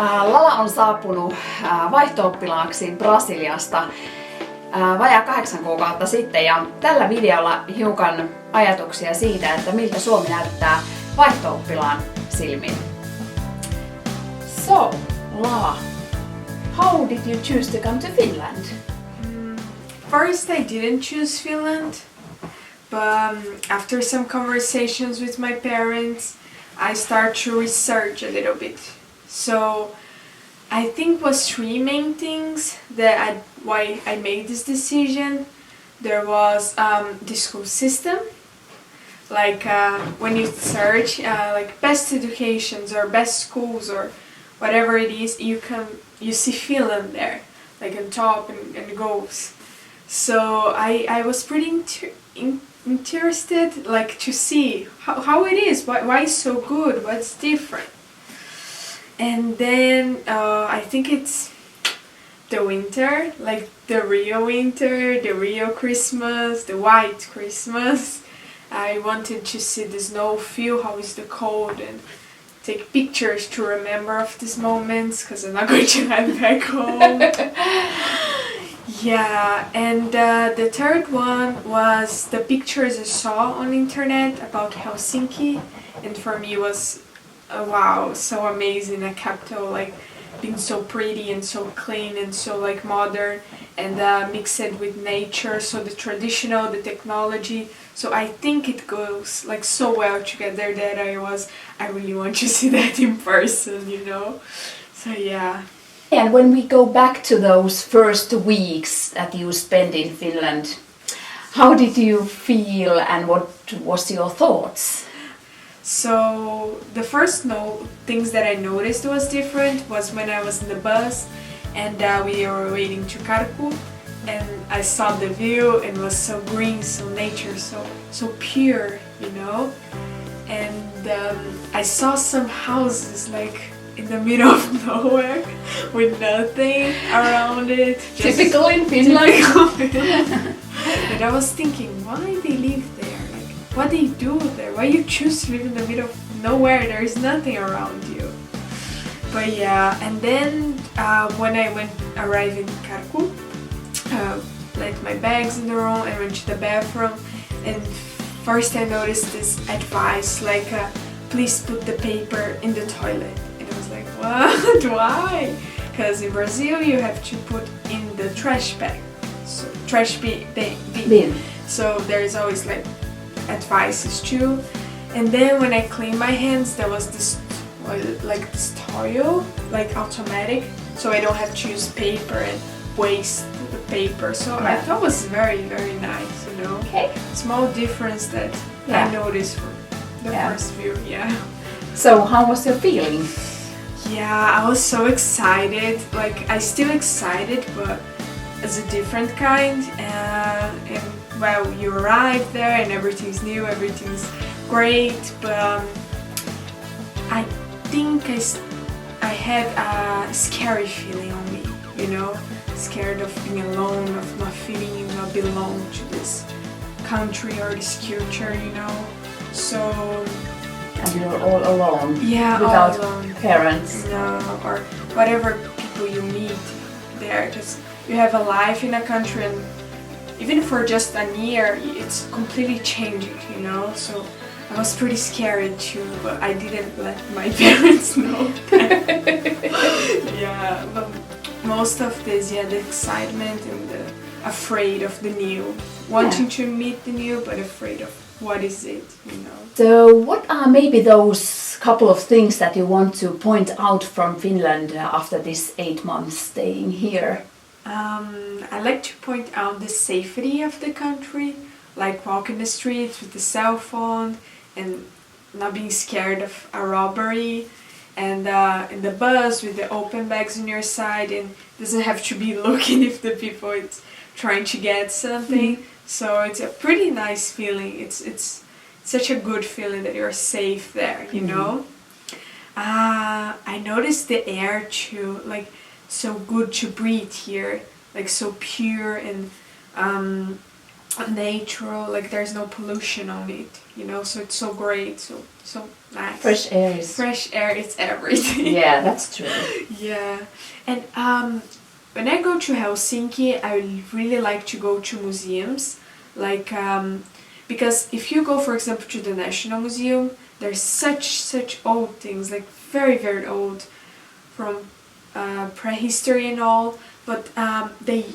Lala on saapunut vaihto-oppilaaksi Brasiliasta vajaa 8 kuukautta sitten ja tällä videolla hiukan ajatuksia siitä, että miltä Suomi näyttää vaihto-oppilaan silmin. So, Lala, how did you choose to come to Finland? First, I didn't choose Finland, but after some conversations with my parents, I started to research a little bit. So I think was 3 main things why I made this decision. There was the school system, like when you search like best educations or best schools or whatever it is, you see Finland there, like on top and goes. So I was pretty interested, like to see how it is, why it's so good, what's different. And then I think it's the winter, like the real winter, the real Christmas, the white Christmas. I wanted to see the snow, feel how is the cold, and take pictures to remember of these moments, because I'm not going to head back home. Yeah, and the third one was the pictures I saw on internet about Helsinki, and for me it was wow, so amazing, a capital, like being so pretty and so clean and so like modern, and mixed with nature, so the traditional, the technology. So I think it goes like so well together that I really want to see that in person, you know. So yeah. And when we go back to those first weeks that you spent in Finland, how did you feel and what was your thoughts? So the first things that I noticed was different was when I was in the bus and we were waiting to Karku, and I saw the view and it was so green, so nature, so pure, you know. And I saw some houses like in the middle of nowhere with nothing around it. Typical in Finland. And I was thinking, why they live there? Like, what they do there? Why you choose to live in the middle of nowhere? There is nothing around you. But yeah, and then when I arrived in Karku, left my bags in the room and went to the bathroom, and first I noticed this advice like, please put the paper in the toilet. I was like, what? Why? Because in Brazil you have to put in the trash bag, so trash bin. So there's always like advices too. And then when I cleaned my hands, there was this like this toil, like automatic, so I don't have to use paper and waste the paper. So yeah. I thought it was very, very nice, you know. Okay. Small difference that I noticed from the first view. Yeah. So how was your feeling? Yeah, I was so excited. Like, I still excited, but as a different kind. And well, you arrive there and everything's new, everything's great. But I think I had a scary feeling on me, you know, scared of being alone, of not feeling you not belong to this country or this culture, you know. So. And you're all alone, yeah, without all alone. Parents. No, or whatever people you meet there, because you have a life in a country, and even for just a year, it's completely changing, you know. So I was pretty scared too, but I didn't let my parents know that. Yeah, but most of this, the excitement and the afraid of the new, wanting to meet the new, but afraid of what is it, you know. So what are maybe those couple of things that you want to point out from Finland after this 8 months staying here? I like to point out the safety of the country, like walking the streets with the cell phone and not being scared of a robbery, and in the bus with the open bags on your side, and doesn't have to be looking if the people it's trying to get something. So it's a pretty nice feeling. It's such a good feeling that you're safe there, you know. I noticed the air too, like so good to breathe here, like so pure and natural. Like there's no pollution on it, you know. So it's so great, so nice. Fresh air is everything. Yeah, that's true. Yeah, and when I go to Helsinki, I really like to go to museums, like because if you go, for example, to the National Museum, there's such old things, like very old, from prehistory and all, but they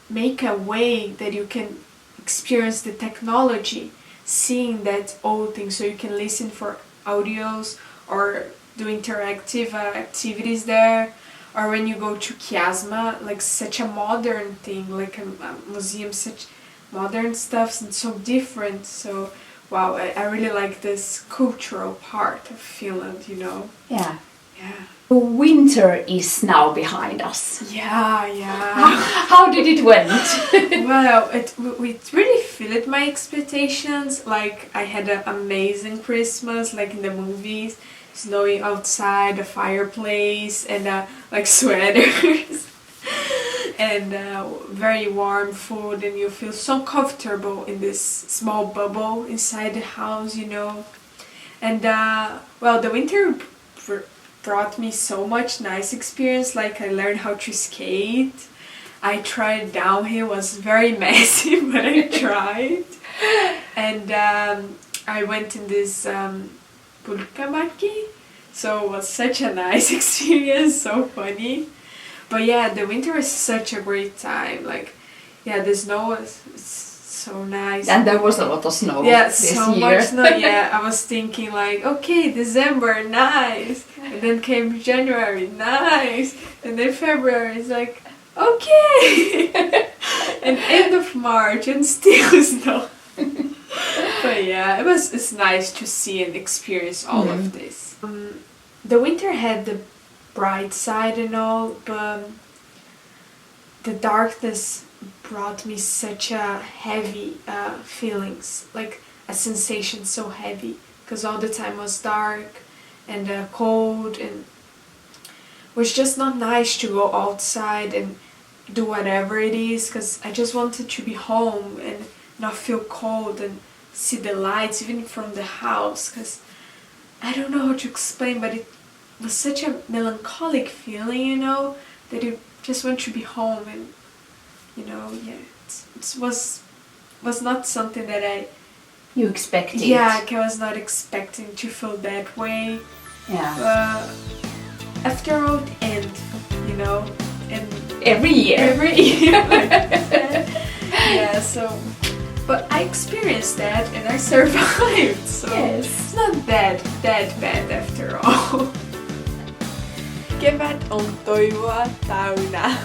make a way that you can experience the technology, seeing that old thing, so you can listen for audios or do interactive activities there. Or when you go to Kiasma, like such a modern thing, like a museum, such modern stuff and so different. So wow, I really like this cultural part of Finland, you know. Yeah. Yeah. Winter is now behind us. Yeah. How did it went? Well, it really filled my expectations. Like I had an amazing Christmas, like in the movies, snowing outside, a fireplace, and like sweaters, and very warm food, and you feel so comfortable in this small bubble inside the house, you know. And well, the winter brought me so much nice experience. Like I learned how to skate. I tried downhill, was very messy, but I tried. And I went in this pulkkamaki, so it was such a nice experience, so funny. But yeah, the winter is such a great time. Like, yeah, the snow was so nice. And there was a lot of snow this so year. Much snow. Yeah, I was thinking like, okay, December, nice. And then came January, nice. And then February is like, okay. And end of March and still snow. But yeah, it's nice to see and experience all of this. The winter had the bright side and all, but the darkness brought me such a heavy feelings, like a sensation so heavy, because all the time was dark and cold, and it was just not nice to go outside and do whatever it is, because I just wanted to be home and not feel cold and see the lights even from the house, because I don't know how to explain, but it was such a melancholic feeling, you know, that you just want to be home. And you know, yeah, it was not something that you expected. Yeah, I was not expecting to feel that way. Yeah. After all, it end, you know, and every year. Like, yeah, so. But I experienced that and I survived, so yes. It's not that bad after all. Kevät on toivoa täynnä.